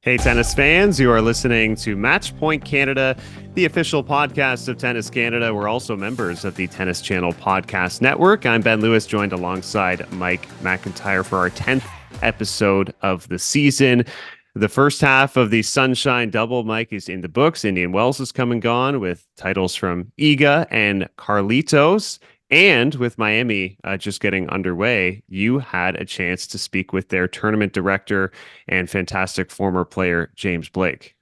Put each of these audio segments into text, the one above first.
Hey, tennis fans, you are listening to Match Point Canada, the official podcast of Tennis Canada. We're also members of the Tennis Channel Podcast Network. I'm Ben Lewis, joined alongside Mike McIntyre for our 10th episode of the season. The first half of the Sunshine Double, Mike, is in the books. Indian Wells has come and gone with titles from Iga and Carlitos. And with Miami just getting underway, you had a chance to speak with their tournament director and fantastic former player, James Blake.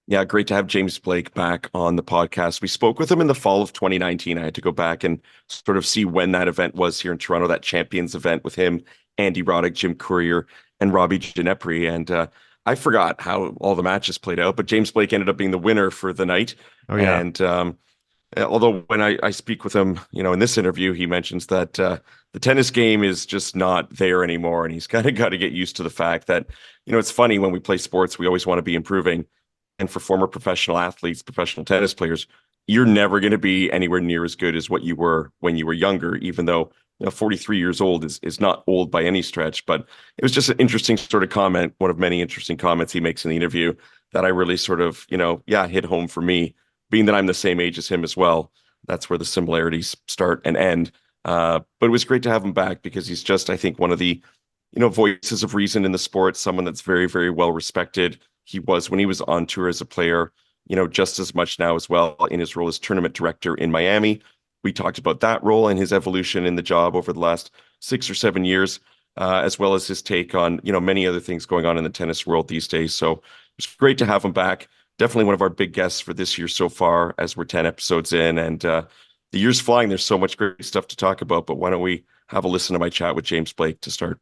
Yeah, great to have James Blake back on the podcast. We spoke with him in the fall of 2019. I had to go back and sort of see when that event was here in Toronto, that Champions event with him, Andy Roddick, Jim Courier, and Robbie Ginepri. And I forgot how all the matches played out, but James Blake ended up being the winner for the night. Oh, yeah. And although when I speak with him, in this interview, he mentions that the tennis game is just not there anymore. And he's kind of got to get used to the fact that, it's funny when we play sports, we always want to be improving. And for former professional athletes, professional tennis players, you're never going to be anywhere near as good as what you were when you were younger, even though 43 years old is not old by any stretch. But it was just an interesting sort of comment, one of many interesting comments he makes in the interview that I really sort of, hit home for me, being that I'm the same age as him as well. That's where the similarities start and end. But it was great to have him back because he's just, I think, one of the, voices of reason in the sport, someone that's very, very well respected. He was when he was on tour as a player, just as much now as well in his role as tournament director in Miami. We talked about that role and his evolution in the job over the last 6 or 7 years, as well as his take on, many other things going on in the tennis world these days. So it's great to have him back. Definitely one of our big guests for this year so far, as we're 10 episodes in. And the year's flying. There's so much great stuff to talk about. But why don't we have a listen to my chat with James Blake to start?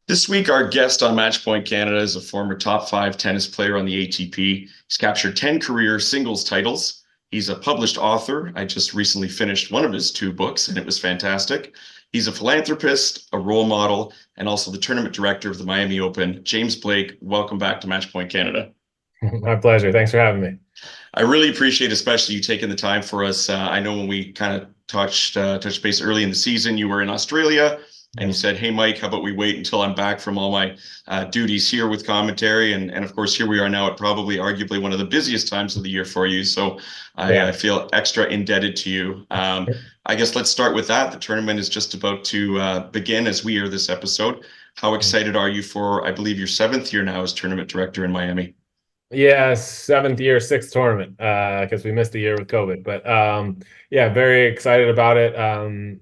This week, our guest on Matchpoint Canada is a former top 5 tennis player on the ATP. He's captured 10 career singles titles. He's a published author. I just recently finished one of his 2 books, and it was fantastic. He's a philanthropist, a role model, and also the tournament director of the Miami Open. James Blake, welcome back to Matchpoint Canada. My pleasure. Thanks for having me. I really appreciate especially you taking the time for us. I know when we kind of touched base early in the season, you were in Australia. And you said, hey, Mike, how about we wait until I'm back from all my duties here with commentary? And of course, here we are now at probably arguably one of the busiest times of the year for you. So I feel extra indebted to you. I guess let's start with that. The tournament is just about to begin as we air this episode. How excited are you for, I believe, your 7th year now as tournament director in Miami? Yeah, 7th year, 6th tournament, because we missed a year with COVID. But yeah, very excited about it.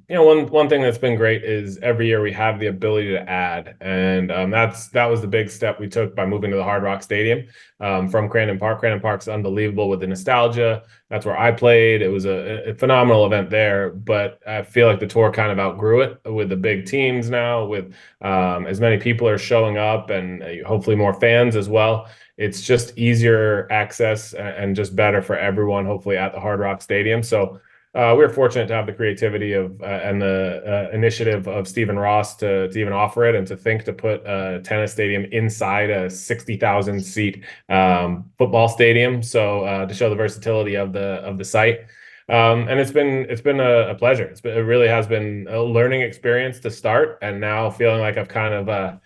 One thing that's been great is every year we have the ability to add, and that was the big step we took by moving to the Hard Rock Stadium from Crandon Park. Crandon Park's unbelievable with the nostalgia. That's where I played. It was a phenomenal event there, but I feel like the tour kind of outgrew it with the big teams now, with as many people are showing up and hopefully more fans as well. It's just easier access and just better for everyone, hopefully, at the Hard Rock Stadium. So we're fortunate to have the creativity of and the initiative of Stephen Ross to even offer it and to think to put a tennis stadium inside a 60,000 seat football stadium. So to show the versatility of the site. And it's been a pleasure. It really has been a learning experience to start, and now feeling like I've kind of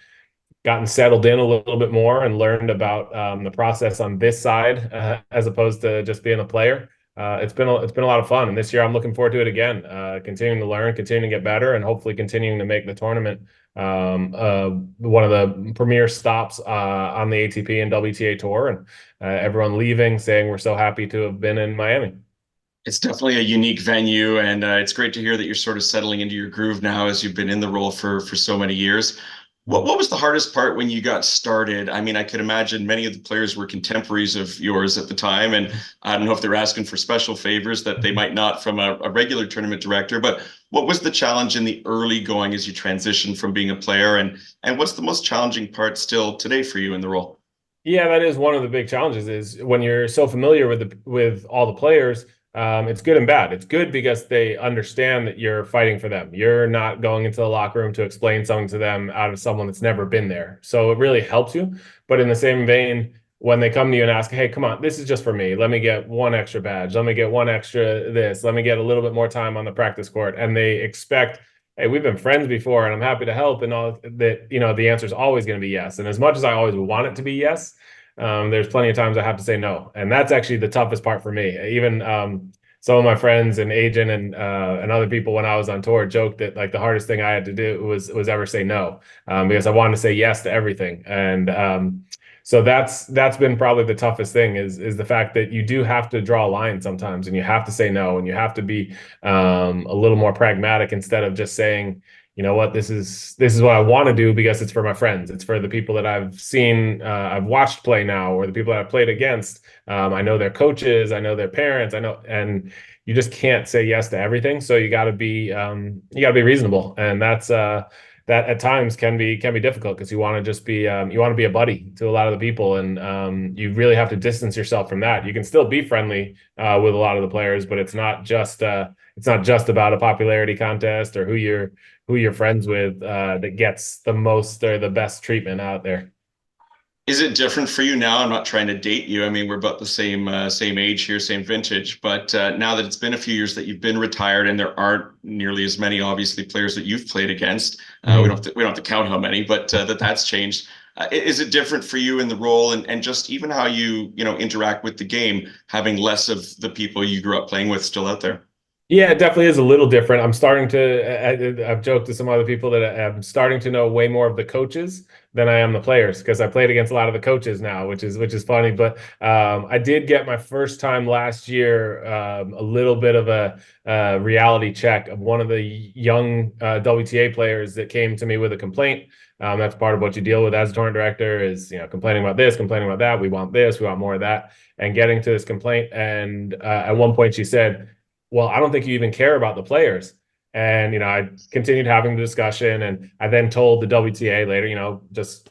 gotten settled in a little bit more and learned about the process on this side as opposed to just being a player. It's been a lot of fun, and this year I'm looking forward to it again. Continuing to learn, continuing to get better, and hopefully continuing to make the tournament one of the premier stops on the ATP and WTA tour. And everyone leaving saying we're so happy to have been in Miami. It's definitely a unique venue, and it's great to hear that you're sort of settling into your groove now as you've been in the role for so many years. What was the hardest part when you got started? I mean, I could imagine many of the players were contemporaries of yours at the time, and I don't know if they're asking for special favors that they might not from a regular tournament director, but what was the challenge in the early going as you transitioned from being a player, and what's the most challenging part still today for you in the role? Yeah, that is one of the big challenges, is when you're so familiar with all the players. It's good and bad. It's good because they understand that you're fighting for them. You're not going into the locker room to explain something to them out of someone that's never been there. So it really helps you. But in the same vein, when they come to you and ask, hey, come on, this is just for me. Let me get one extra badge. Let me get one extra this. Let me get a little bit more time on the practice court. And they expect, hey, we've been friends before and I'm happy to help. And all that, the answer is always going to be yes. And as much as I always want it to be yes, there's plenty of times I have to say no. And that's actually the toughest part for me. Even some of my friends and agent and other people when I was on tour joked that like the hardest thing I had to do was ever say no, because I wanted to say yes to everything. And so that's been probably the toughest thing is the fact that you do have to draw a line sometimes, and you have to say no, and you have to be a little more pragmatic instead of just saying, you know what, this is what I want to do because it's for my friends, it's for the people that I've seen, I've watched play now, or the people that I've played against. I know their coaches, I know their parents, I know, and you just can't say yes to everything. So you got to be reasonable, and that's that at times can be difficult because you want to just be you want to be a buddy to a lot of the people, and you really have to distance yourself from that. You can still be friendly with a lot of the players, but it's not just about a popularity contest or who you're friends with that gets the most or the best treatment out there. Is it different for you now? I'm not trying to date you. I mean, we're about the same age here, same vintage. But now that it's been a few years that you've been retired, and there aren't nearly as many, obviously, players that you've played against. We don't have to count how many, but that's changed. Is it different for you in the role, and just even how you interact with the game, having less of the people you grew up playing with still out there? Yeah, it definitely is a little different. I'm starting to, I've joked to some other people that I'm starting to know way more of the coaches than I am the players, because I played against a lot of the coaches now, which is funny. But I did get my first time last year, a little bit of a reality check of one of the young WTA players that came to me with a complaint. That's part of what you deal with as a tournament director is, complaining about this, complaining about that. We want this, we want more of that, and getting to this complaint. And at one point she said, well, I don't think you even care about the players. And, I continued having the discussion, and I then told the WTA later, just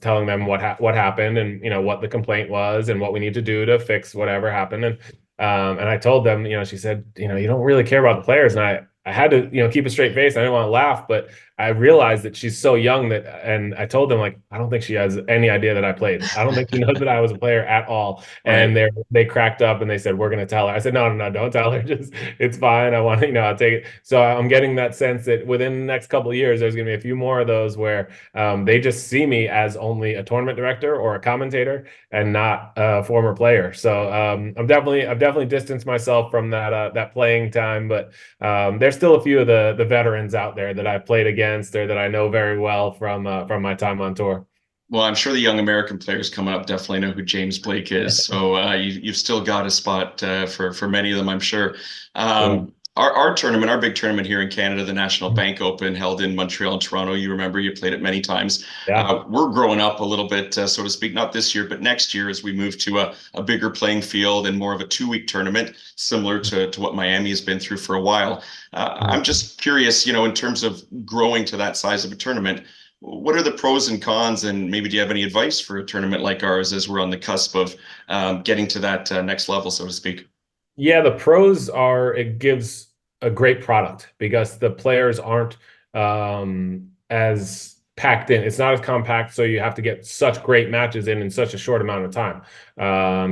telling them what happened, and, what the complaint was and what we need to do to fix whatever happened. And I told them, she said, you don't really care about the players. And I had to, keep a straight face. I didn't want to laugh, but I realized that she's so young and I told them, like, I don't think she has any idea that I played. I don't think she knows that I was a player at all. And Right. they cracked up and they said, we're going to tell her. I said, no, don't tell her. Just, it's fine. I want to, I'll take it. So I'm getting that sense that within the next couple of years, there's going to be a few more of those where they just see me as only a tournament director or a commentator and not a former player. So I've definitely distanced myself from that playing time, but there's still a few of the veterans out there that I've played against or that I know very well from my time on tour. Well, I'm sure the young American players coming up definitely know who James Blake is. So you've still got a spot for many of them, I'm sure. Our tournament, our big tournament here in Canada, the National Bank Open, held in Montreal and Toronto. You remember, you played it many times. Yeah. We're growing up a little bit, so to speak, not this year, but next year as we move to a bigger playing field and more of a 2-week tournament, similar to what Miami has been through for a while. I'm just curious, in terms of growing to that size of a tournament, what are the pros and cons, and maybe do you have any advice for a tournament like ours as we're on the cusp of getting to that next level, so to speak? Yeah, the pros are it gives a great product because the players aren't as packed in. It's not as compact, so you have to get such great matches in such a short amount of time.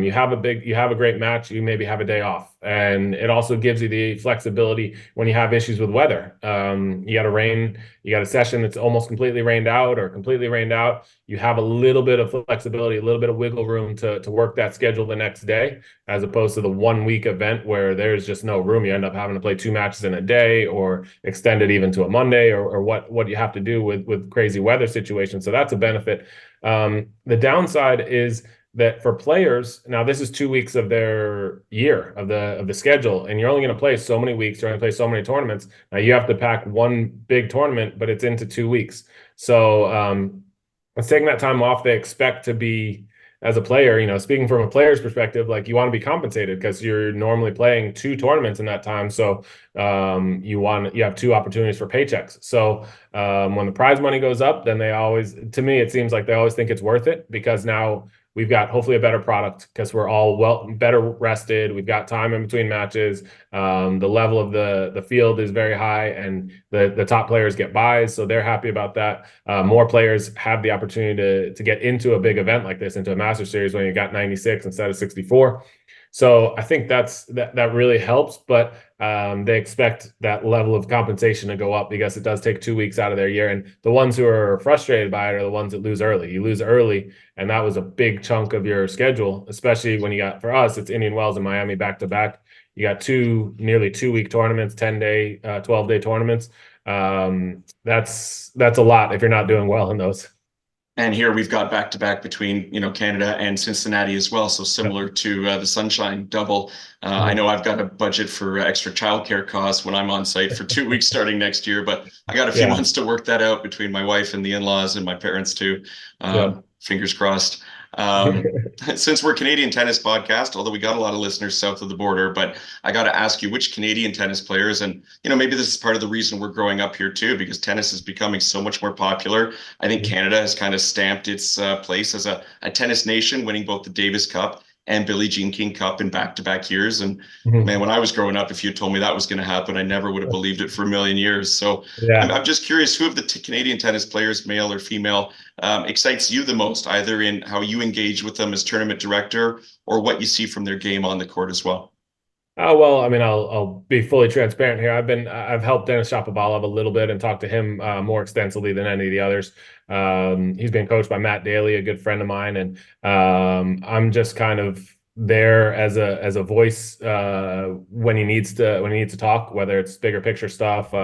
You have a great match, you maybe have a day off, and it also gives you the flexibility when you have issues with weather. You got a session that's almost completely rained out or completely rained out. You have a little bit of flexibility, a little bit of wiggle room to work that schedule the next day, as opposed to the 1-week event where there's just no room. You end up having to play 2 matches in a day or extend it even to a Monday or what you have to do with crazy weather situations. So that's a benefit. The downside is that for players, now this is 2 weeks of their year of the schedule, and you're only going to play so many weeks, you're going to play so many tournaments. Now you have to pack one big tournament, but it's into 2 weeks. So it's taking that time off. They expect to be, as a player, speaking from a player's perspective, like you want to be compensated because you're normally playing 2 tournaments in that time. So you have 2 opportunities for paychecks. So when the prize money goes up, then to me, it seems like they always think it's worth it because now we've got hopefully a better product because we're all better rested. We've got time in between matches. The level of the field is very high, and the top players get buys, so they're happy about that. More players have the opportunity to get into a big event like this, into a Master Series when you got 96 instead of 64. So I think that really helps. But they expect that level of compensation to go up because it does take 2 weeks out of their year. And the ones who are frustrated by it are the ones that lose early. You lose early, and that was a big chunk of your schedule, especially when you got, for us, it's Indian Wells and Miami back to back. You got two nearly 2 week tournaments, 10-day, 12-day tournaments. That's a lot if you're not doing well in those. And here we've got back to back between, Canada and Cincinnati as well. So similar to the Sunshine Double. I know I've got a budget for extra childcare costs when I'm on site for 2 weeks starting next year, but I got a few months to work that out between my wife and the in-laws and my parents too. Fingers crossed. Since we're Canadian tennis podcast, although we got a lot of listeners south of the border, but I got to ask you, which Canadian tennis players, and maybe this is part of the reason we're growing up here too, because tennis is becoming so much more popular. I think Canada has kind of stamped its place as a tennis nation, winning both the Davis Cup and Billie Jean King Cup in back-to-back years. And man, when I was growing up, if you told me that was going to happen, I never would have believed it for a million years. So I'm just curious, who of the Canadian tennis players, male or female, excites you the most, either in how you engage with them as tournament director or what you see from their game on the court as well? Well, I mean, I'll be fully transparent here. I've helped Denis Shapovalov a little bit and talked to him more extensively than any of the others. He's been coached by Matt Daly, a good friend of mine, and I'm just kind of there as a voice when he needs to talk, whether it's bigger picture stuff,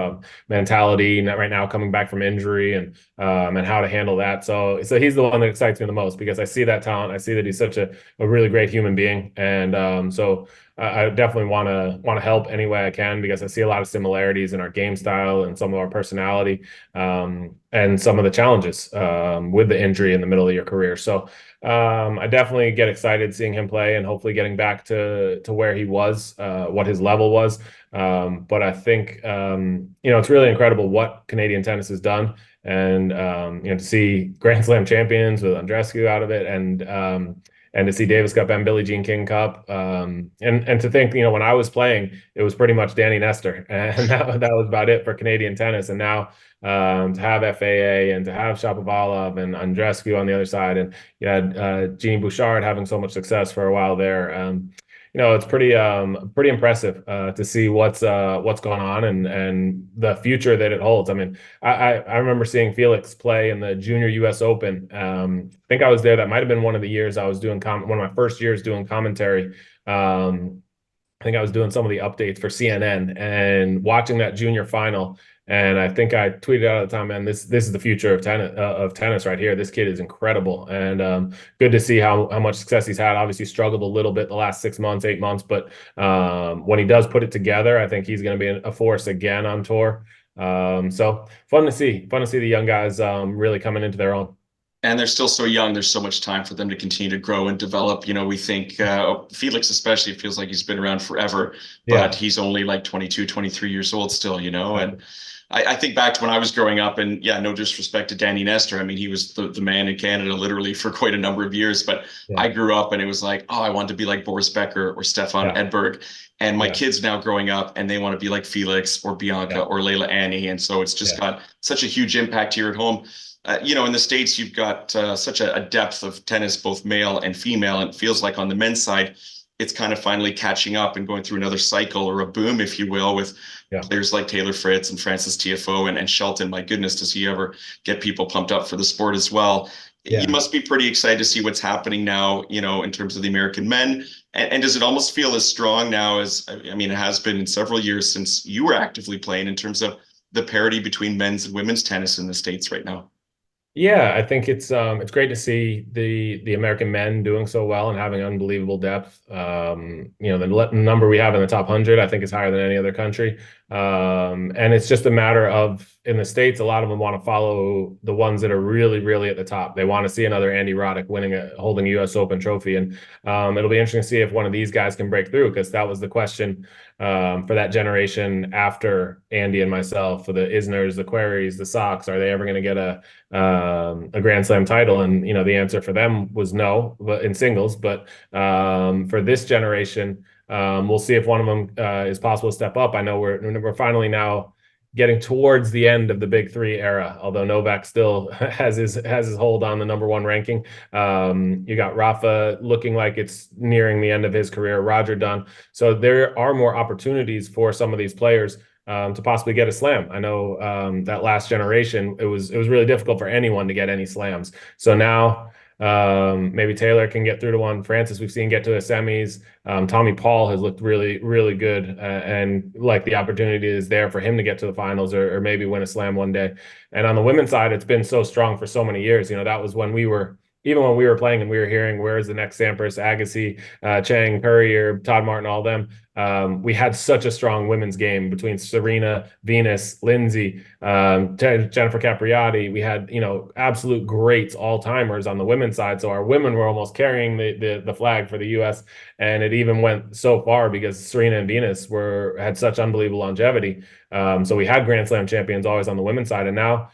mentality right now coming back from injury, and how to handle that. So he's the one that excites me the most because I see that talent. I see that he's such a really great human being, and so I definitely want to help any way I can because I see a lot of similarities in our game style and some of our personality, and some of the challenges with the injury in the middle of your career. So I definitely get excited seeing him play and hopefully getting back to where he was, what his level was. But I think it's really incredible what Canadian tennis has done, and to see Grand Slam champions with Andreescu out of it, and to see Davis Cup and Billie Jean King Cup, and to think, when I was playing, it was pretty much Danny Nestor, and that was about it for Canadian tennis. And now to have FAA and to have Shapovalov and Andreescu on the other side, and you had Jeannie Bouchard having so much success for a while there. It's pretty impressive to see what's going on and the future that it holds. I mean, I remember seeing Felix play in the Junior U.S. Open. I think I was there. That might have been one of the years I was doing one of my first years doing commentary. I think I was doing some of the updates for CNN and watching that junior final. And I think I tweeted out at the time, man, this is the future of tennis right here. This kid is incredible, and good to see how much success he's had. Obviously struggled a little bit the last 6 months, 8 months, but when he does put it together, I think he's going to be a force again on tour. So fun to see the young guys really coming into their own. And they're still so young. There's so much time for them to continue to grow and develop. We think Felix especially feels like he's been around forever, but he's only like 22, 23 years old still, and I think back to when I was growing up, and no disrespect to Danny Nestor. I mean, he was the man in Canada literally for quite a number of years, but I grew up and it was like, oh, I want to be like Boris Becker or Stefan Edberg. And my kids now growing up and they want to be like Felix or Bianca or Leila Annie. And so it's just got such a huge impact here at home. In the States, you've got such a depth of tennis, both male and female. And it feels like on the men's side, it's kind of finally catching up and going through another cycle or a boom, if you will, with players like Taylor Fritz and Francis Tiafoe and Shelton. My goodness, does he ever get people pumped up for the sport as well? You must be pretty excited to see what's happening now, in terms of the American men. And does it almost feel as strong now as, it has been in several years since you were actively playing, in terms of the parity between men's and women's tennis in the States right now? Yeah, I think it's great to see the American men doing so well and having unbelievable depth. The number we have in the top 100, I think, is higher than any other country. And it's just a matter of, in the States, a lot of them want to follow the ones that are really, really at the top. They want to see another Andy Roddick holding a U.S. Open trophy. And it'll be interesting to see if one of these guys can break through, because that was the question for that generation after Andy and myself, for the Isners, the Querreys, the Sox. Are they ever going to get a Grand Slam title? And the answer for them was no, but in singles. But for this generation, we'll see if one of them is possible to step up. I know we're finally now getting towards the end of the big three era, although Novak still has his hold on the #1 ranking. You got Rafa looking like it's nearing the end of his career, Roger done. So there are more opportunities for some of these players to possibly get a slam. I know that last generation, it was really difficult for anyone to get any slams. So now maybe Taylor can get through to one. Francis, we've seen get to the semis. Tommy Paul has looked really, really good, and like the opportunity is there for him to get to the finals or maybe win a slam one day. And on the women's side, it's been so strong for so many years. You know, that was when we were, even when we were playing and we were hearing, where's the next Sampras, Agassi, Chang, Courier, Todd Martin, all them. We had such a strong women's game between Serena, Venus, Lindsay, Jennifer Capriati. We had, you know, absolute greats, all-timers on the women's side. So our women were almost carrying the flag for the U.S. And it even went so far because Serena and Venus had such unbelievable longevity. So we had Grand Slam champions always on the women's side. And now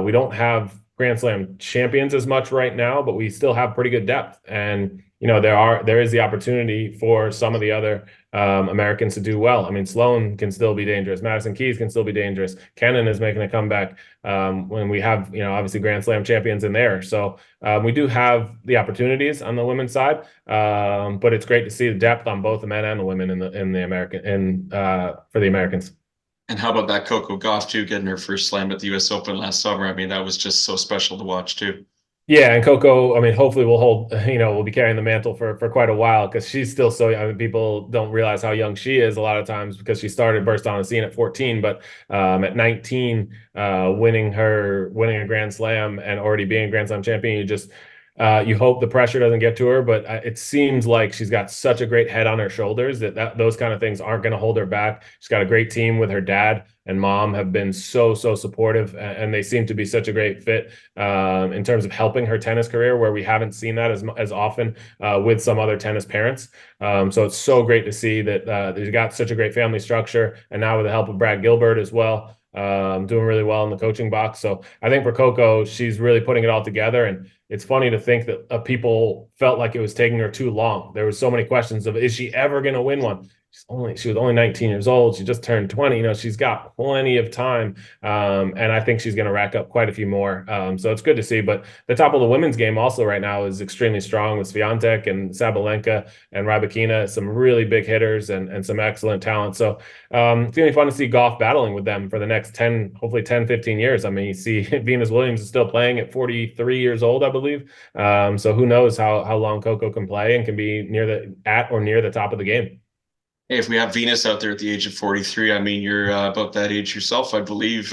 we don't have Grand Slam champions as much right now, but we still have pretty good depth. And, you know, there is the opportunity for some of the other Americans to do well. I mean, Sloane can still be dangerous. Madison Keys can still be dangerous. Kenin is making a comeback when we have, you know, obviously Grand Slam champions in there. So we do have the opportunities on the women's side, but it's great to see the depth on both the men and the women for the Americans. And how about that Coco Gauff too, getting her first slam at the U.S. Open last summer? I mean, that was just so special to watch too. Yeah, and Coco, I mean, hopefully we'll be carrying the mantle for quite a while because she's still so young. I mean, people don't realize how young she is a lot of times because she burst on the scene at 14, but at 19, winning a Grand Slam and already being a Grand Slam champion, you hope the pressure doesn't get to her, but it seems like she's got such a great head on her shoulders that those kind of things aren't going to hold her back. She's got a great team with her dad and mom have been so supportive, and they seem to be such a great fit in terms of helping her tennis career, where we haven't seen that as often with some other tennis parents. So it's so great to see that they've got such a great family structure, and now with the help of Brad Gilbert as well, doing really well in the coaching box. So I think for Coco, she's really putting it all together. And it's funny to think that people felt like it was taking her too long. There were so many questions of, is she ever going to win one? She was only 19 years old. She just turned 20. You know, she's got plenty of time. And I think she's going to rack up quite a few more. So it's good to see. But the top of the women's game also right now is extremely strong with Swiatek and Sabalenka and Rybakina, some really big hitters and some excellent talent. So it's going to be fun to see Gauff battling with them for the next 10, 15 years. I mean, you see Venus Williams is still playing at 43 years old, I believe. So who knows how long Coco can play and can be at or near the top of the game. Hey, if we have Venus out there at the age of 43, I mean, you're about that age yourself, I believe.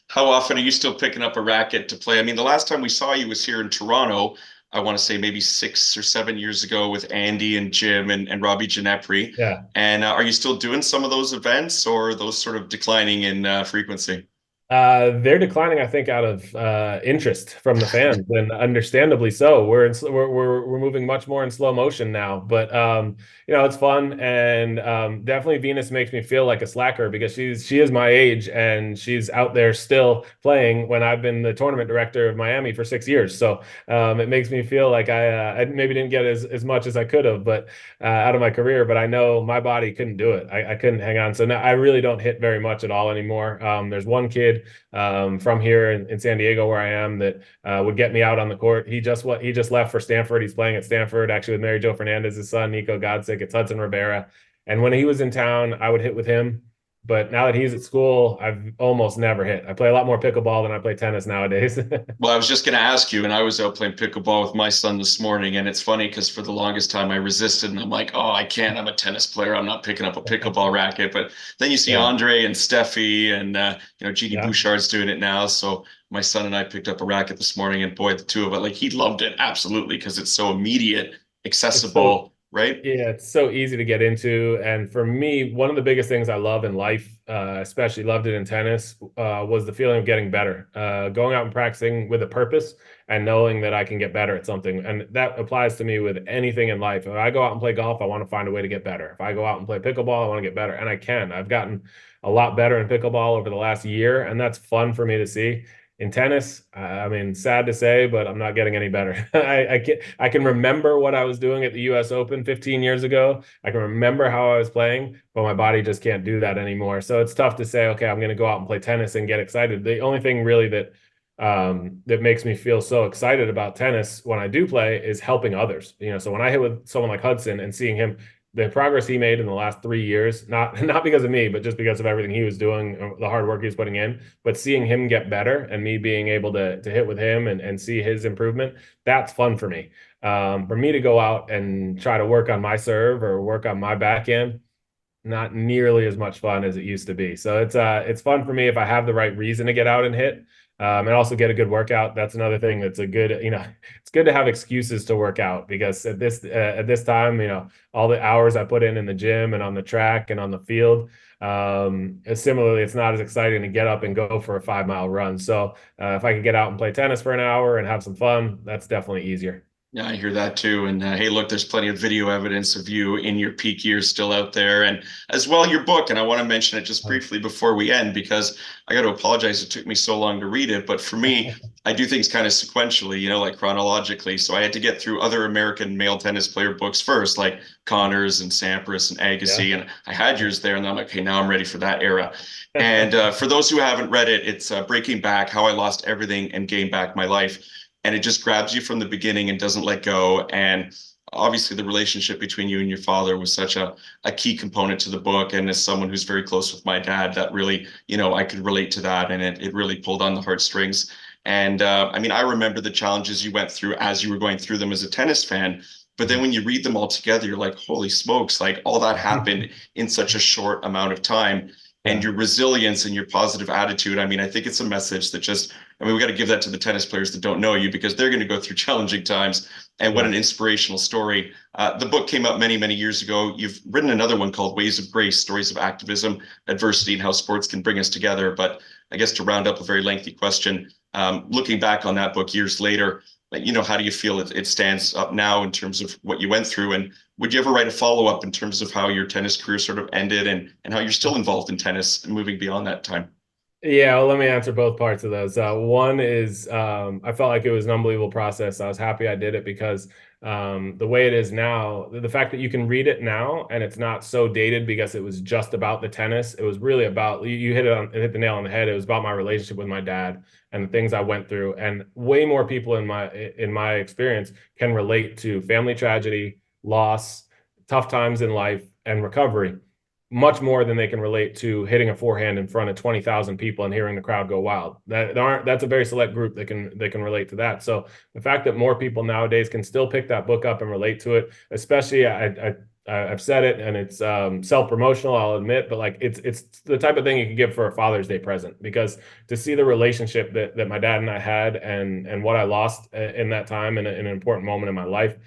How often are you still picking up a racket to play? I mean, the last time we saw you was here in Toronto, I want to say maybe 6 or 7 years ago with Andy and Jim and Robbie Ginepri. Yeah. And are you still doing some of those events, or are those sort of declining in frequency? They're declining, I think, out of interest from the fans, and understandably so. We're moving much more in slow motion now, but you know, it's fun, and definitely Venus makes me feel like a slacker because she is my age and she's out there still playing when I've been the tournament director of Miami for 6 years. So it makes me feel like I maybe didn't get as much as I could have, but out of my career. But I know my body couldn't do it. I couldn't hang on. So now I really don't hit very much at all anymore. There's one kid from here in San Diego where I am that would get me out on the court. He just left for Stanford. He's playing at Stanford actually with Mary Jo Fernandez's son, Nico Godsick. It's Hudson Rivera. And when he was in town, I would hit with him. But now that he's at school, I've almost never hit. I play a lot more pickleball than I play tennis nowadays. Well, I was just going to ask you, and I was out playing pickleball with my son this morning, and it's funny because for the longest time I resisted, and I'm like, oh, I can't. I'm a tennis player. I'm not picking up a pickleball racket. But then you see Andre and Steffi and, Jeannie Bouchard's doing it now. So my son and I picked up a racket this morning, and boy, the two of us, like, he loved it. Absolutely. Because it's so immediate, accessible. Right? Yeah, it's so easy to get into. And for me, one of the biggest things I love in life, especially loved it in tennis, was the feeling of getting better, going out and practicing with a purpose and knowing that I can get better at something. And that applies to me with anything in life. If I go out and play golf, I want to find a way to get better. If I go out and play pickleball, I want to get better. And I can. I've gotten a lot better in pickleball over the last year, and that's fun for me to see. In tennis, I mean, sad to say, but I'm not getting any better. I can remember what I was doing at the US Open 15 years ago. I can remember how I was playing, but my body just can't do that anymore. So it's tough to say, okay, I'm going to go out and play tennis and get excited. The only thing really that makes me feel so excited about tennis when I do play is helping others. So when I hit with someone like Hudson and seeing him, the progress he made in the last 3 years, not because of me, but just because of everything he was doing, the hard work he was putting in, but seeing him get better and me being able to hit with him and see his improvement, that's fun for me. For me to go out and try to work on my serve or work on my backhand, not nearly as much fun as it used to be. So it's fun for me if I have the right reason to get out and hit. And also get a good workout. That's another thing that's a good, it's good to have excuses to work out, because at this time, all the hours I put in the gym and on the track and on the field, similarly, it's not as exciting to get up and go for a 5-mile run. So if I could get out and play tennis for an hour and have some fun, that's definitely easier. Yeah, I hear that too. And hey, look, there's plenty of video evidence of you in your peak years still out there, and as well your book. And I want to mention it just briefly before we end, because I got to apologize. It took me so long to read it. But for me, I do things kind of sequentially, like chronologically. So I had to get through other American male tennis player books first, like Connors and Sampras and Agassi. Yeah. And I had yours there. And then I'm like, okay, now I'm ready for that era. And for those who haven't read it, it's Breaking Back: How I Lost Everything and Gained Back My Life. And it just grabs you from the beginning and doesn't let go. And obviously the relationship between you and your father was such a key component to the book. And as someone who's very close with my dad, that really, I could relate to that. And it really pulled on the heartstrings. And I mean, I remember the challenges you went through as you were going through them as a tennis fan. But then when you read them all together, you're like, holy smokes, like all that happened in such a short amount of time. And your resilience and your positive attitude. I mean, I think it's a message that we got to give that to the tennis players that don't know you, because they're going to go through challenging times. And what an inspirational story. The book came out many, many years ago. You've written another one called Ways of Grace: Stories of Activism, Adversity, and How Sports Can Bring Us Together. But I guess to round up a very lengthy question, looking back on that book years later, how do you feel it stands up now in terms of what you went through? And would you ever write a follow-up in terms of how your tennis career sort of ended and how you're still involved in tennis and moving beyond that time? Yeah, well, let me answer both parts of those. One is I felt like it was an unbelievable process. I was happy I did it, because the way it is now, the fact that you can read it now and it's not so dated because it was just about the tennis. It was really about, you hit the nail on the head. It was about my relationship with my dad and the things I went through. And way more people in my experience can relate to family tragedy, loss, tough times in life, and recovery, much more than they can relate to hitting a forehand in front of 20,000 people and hearing the crowd go wild. That's a very select group that can relate to that. So the fact that more people nowadays can still pick that book up and relate to it, especially I've said it, and it's self-promotional, I'll admit, but like it's the type of thing you can give for a Father's Day present, because to see the relationship that my dad and I had and what I lost in that time in an important moment in my life,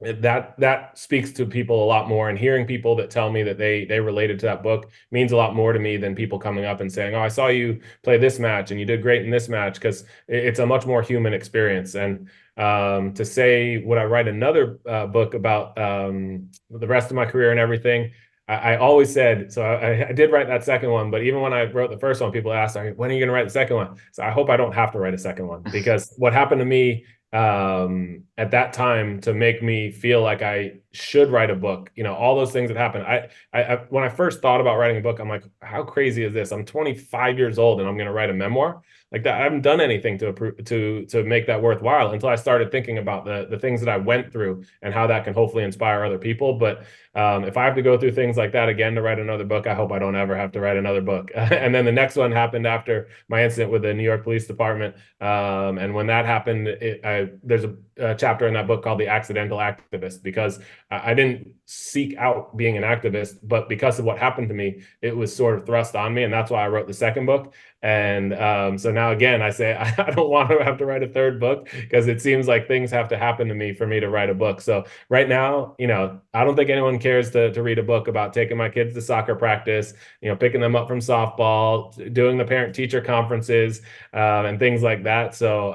that speaks to people a lot more. And hearing people that tell me that they related to that book means a lot more to me than people coming up and saying, oh, I saw you play this match and you did great in this match, because it's a much more human experience. And to say, would I write another book about the rest of my career and everything? I always said, so I did write that second one, but even when I wrote the first one, people asked, when are you going to write the second one? So I hope I don't have to write a second one, because what happened to me at that time to make me feel like I should write a book, all those things that happened. I when I first thought about writing a book, I'm like, how crazy is this? I'm 25 years old and I'm going to write a memoir like that. I haven't done anything to make that worthwhile until I started thinking about the things that I went through and how that can hopefully inspire other people. But if I have to go through things like that again to write another book, I hope I don't ever have to write another book. And then the next one happened after my incident with the New York Police Department. And when that happened, there's a chapter in that book called The Accidental Activist, because I didn't seek out being an activist, but because of what happened to me, it was sort of thrust on me. And that's why I wrote the second book. And so now again, I say, I don't want to have to write a third book, because it seems like things have to happen to me for me to write a book. So right now, I don't think anyone cares to read a book about taking my kids to soccer practice, picking them up from softball, doing the parent teacher conferences, and things like that. So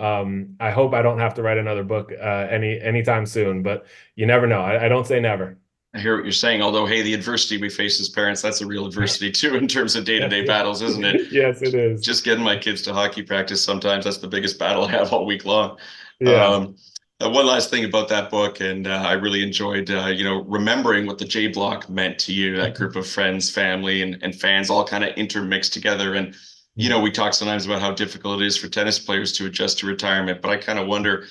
I hope I don't have to write another book anytime soon, but you never know. I don't say never. I hear what you're saying. Although, hey, the adversity we face as parents, that's a real adversity too in terms of day-to-day battles, isn't it? Yes, it is. Just getting my kids to hockey practice, sometimes that's the biggest battle I have all week long. Yeah. One last thing about that book, and I really enjoyed, remembering what the J Block meant to you, that group of friends, family, and fans all kind of intermixed together. And, we talk sometimes about how difficult it is for tennis players to adjust to retirement, but I kind of wonder,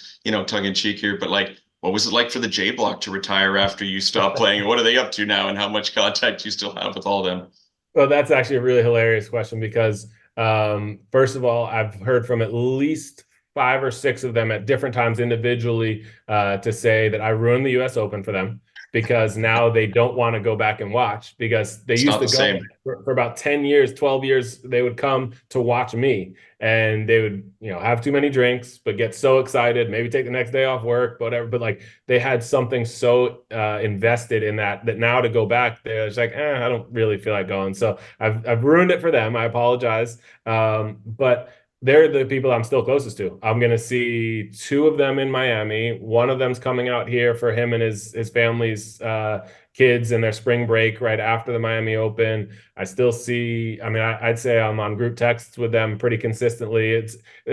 tongue in cheek here, but like, what was it like for the J Block to retire after you stopped playing? What are they up to now, and how much contact you still have with all of them? Well, that's actually a really hilarious question because, first of all, I've heard from at least 5 or 6 of them at different times individually to say that I ruined the U.S. Open for them because now they don't want to go back and watch because they used to go for about 10 years, 12 years. They would come to watch me and they would, have too many drinks, but get so excited, maybe take the next day off work, whatever. But like they had something so invested in that now to go back, they're just like, I don't really feel like going. So I've ruined it for them. I apologize. But they're the people I'm still closest to. I'm going to see 2 of them in Miami. One of them's coming out here for him and his family's kids and their spring break right after the Miami Open. I still see, I'd say I'm on group texts with them pretty consistently.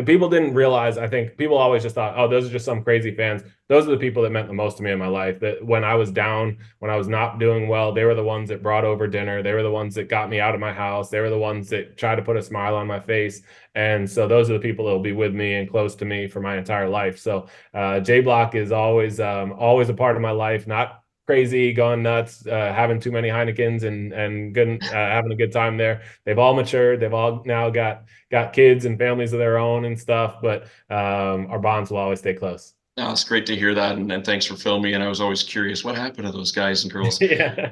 People didn't realize, I think people always just thought, oh, those are just some crazy fans. Those are the people that meant the most to me in my life. That when I was down, when I was not doing well, they were the ones that brought over dinner. They were the ones that got me out of my house. They were the ones that tried to put a smile on my face. And so those are the people that will be with me and close to me for my entire life. So J Block is always a part of my life, not crazy, going nuts, having too many Heinekens and good, having a good time there. They've all matured. They've all now got kids and families of their own and stuff, but our bonds will always stay close. No, it's great to hear that, and thanks for filming. And I was always curious, what happened to those guys and girls? Yeah.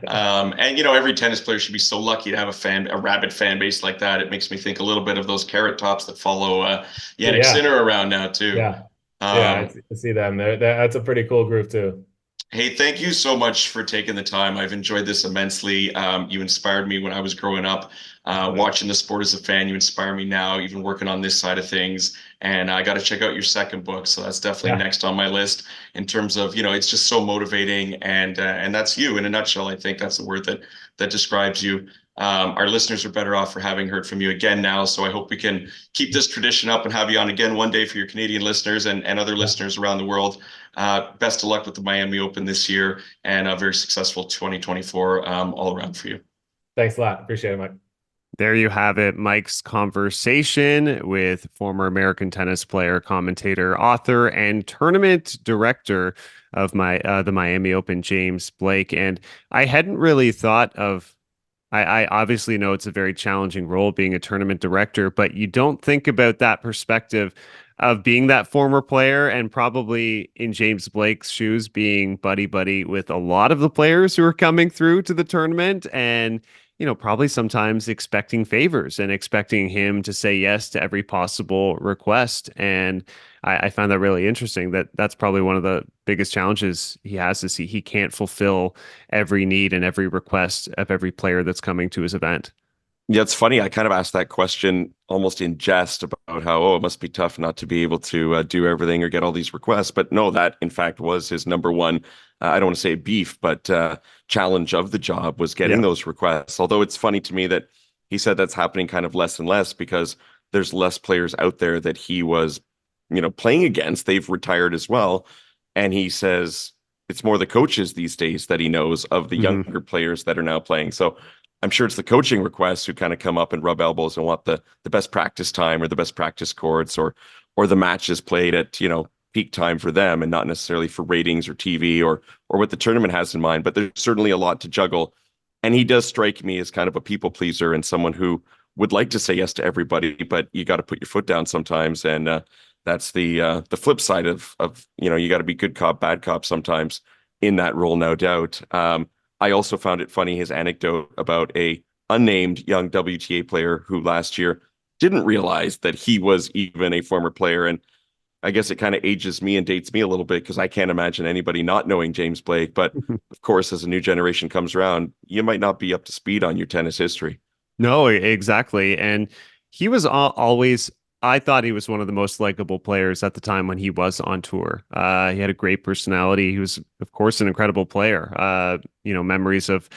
And every tennis player should be so lucky to have a rabid fan base like that. It makes me think a little bit of those Carrot Tops that follow Yannick Sinner around now too. Yeah, I see them. That's a pretty cool group too. Hey, thank you so much for taking the time. I've enjoyed this immensely. You inspired me when I was growing up, watching the sport as a fan. You inspire me now, even working on this side of things. And I got to check out your second book. So that's definitely next on my list in terms of, it's just so motivating. And that's you in a nutshell. I think that's the word that describes you. Our listeners are better off for having heard from you again now. So I hope we can keep this tradition up and have you on again one day for your Canadian listeners and other listeners around the world. Best of luck with the Miami Open this year and a very successful 2024 all around for you. Thanks a lot. Appreciate it, Mike. There you have it, Mike's conversation with former American tennis player, commentator, author, and tournament director of the Miami Open, James Blake. And I hadn't really thought of, I obviously know it's a very challenging role being a tournament director, but you don't think about that perspective of being that former player and probably in James Blake's shoes being buddy with a lot of the players who are coming through to the tournament and, probably sometimes expecting favors and expecting him to say yes to every possible request. And I found that really interesting that's probably one of the biggest challenges he has is he can't fulfill every need and every request of every player that's coming to his event. Yeah, it's funny. I kind of asked that question almost in jest about how, it must be tough not to be able to do everything or get all these requests. But no, that in fact was his number one, I don't want to say beef, but challenge of the job was getting those requests. Although it's funny to me that he said that's happening kind of less and less because there's less players out there that he was, playing against. They've retired as well. And he says it's more the coaches these days that he knows of the younger players that are now playing. So I'm sure it's the coaching requests who kind of come up and rub elbows and want the best practice time or the best practice courts or the matches played at, peak time for them and not necessarily for ratings or TV or what the tournament has in mind. But there's certainly a lot to juggle. And he does strike me as kind of a people pleaser and someone who would like to say yes to everybody, but you got to put your foot down sometimes. And that's the flip side of you got to be good cop, bad cop sometimes in that role, no doubt. I also found it funny, his anecdote about a unnamed young WTA player who last year didn't realize that he was even a former player. And I guess it kind of ages me and dates me a little bit because I can't imagine anybody not knowing James Blake. But of course, as a new generation comes around, you might not be up to speed on your tennis history. No, exactly. And he was always I thought he was one of the most likable players at the time when he was on tour. He had a great personality. He was, of course, an incredible player. Memories of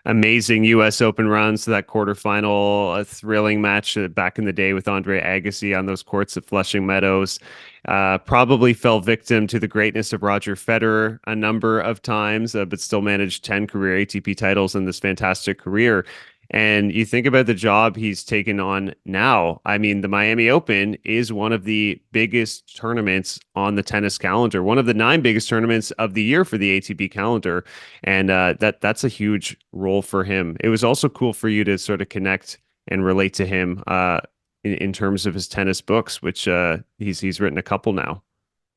amazing U.S. Open runs to that quarterfinal, a thrilling match back in the day with Andre Agassi on those courts at Flushing Meadows. Probably fell victim to the greatness of Roger Federer a number of times, but still managed 10 career ATP titles in this fantastic career. And you think about the job he's taken on now. I mean, the Miami Open is one of the biggest tournaments on the tennis calendar, one of the 9 biggest tournaments of the year for the ATP calendar. And that's a huge role for him. It was also cool for you to sort of connect and relate to him in terms of his tennis books, which he's written a couple now.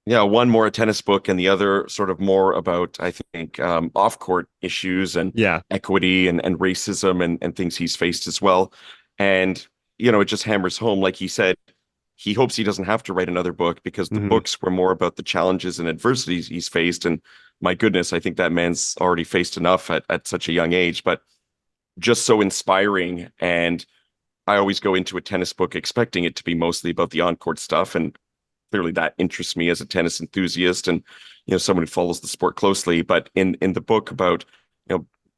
Yeah, one more a tennis book and the other sort of more about, I think, off-court issues and Yeah. equity and racism and things he's faced as well. And, it just hammers home, like he said, he hopes he doesn't have to write another book because the books were more about the challenges and adversities he's faced. And my goodness, I think that man's already faced enough at such a young age, but just so inspiring. And I always go into a tennis book expecting it to be mostly about the on-court stuff. And clearly that interests me as a tennis enthusiast and, someone who follows the sport closely. But in the book about,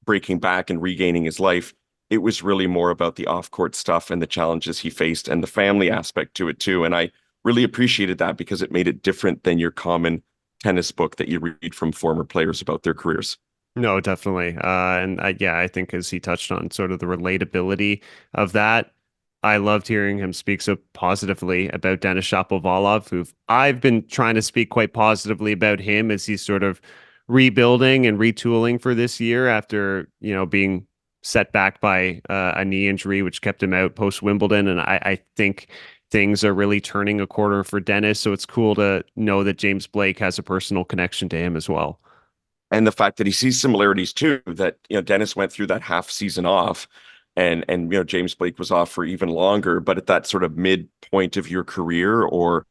breaking back and regaining his life, it was really more about the off-court stuff and the challenges he faced and the family aspect to it too. And I really appreciated that because it made it different than your common tennis book that you read from former players about their careers. No, definitely. I think as he touched on sort of the relatability of that, I loved hearing him speak so positively about Denis Shapovalov, who I've been trying to speak quite positively about him as he's sort of rebuilding and retooling for this year after, being set back by a knee injury, which kept him out post Wimbledon. And I think things are really turning a corner for Denis. So it's cool to know that James Blake has a personal connection to him as well. And the fact that he sees similarities too, that, Denis went through that half season off. And James Blake was off for even longer, but at that sort of midpoint of your career or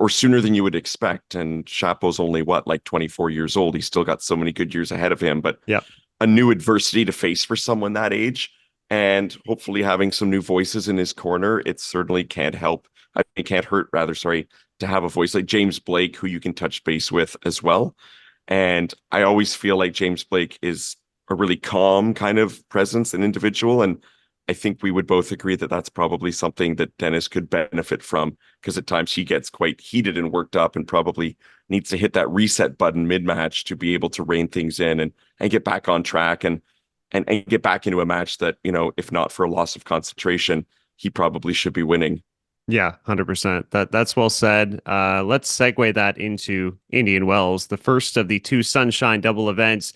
sooner than you would expect. And Chapo's only like 24 years old. He's still got so many good years ahead of him, but yeah, a new adversity to face for someone that age and hopefully having some new voices in his corner. It certainly can't help. It can't hurt rather, sorry, to have a voice like James Blake, who you can touch base with as well. And I always feel like James Blake is a really calm kind of presence and individual. And I think we would both agree that that's probably something that Denis could benefit from because at times he gets quite heated and worked up and probably needs to hit that reset button mid-match to be able to rein things in and get back on track and get back into a match that, if not for a loss of concentration, he probably should be winning. Yeah, 100%. That's well said. Let's segue that into Indian Wells, the first of the 2 Sunshine double events.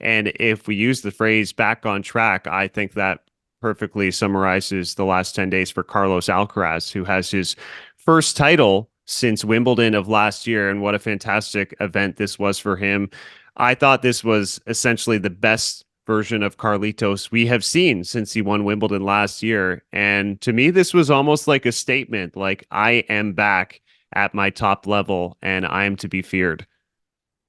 And if we use the phrase back on track, I think that perfectly summarizes the last 10 days for Carlos Alcaraz, who has his first title since Wimbledon of last year. And what a fantastic event this was for him. I thought this was essentially the best version of Carlitos we have seen since he won Wimbledon last year. And to me, this was almost like a statement, like I am back at my top level and I am to be feared.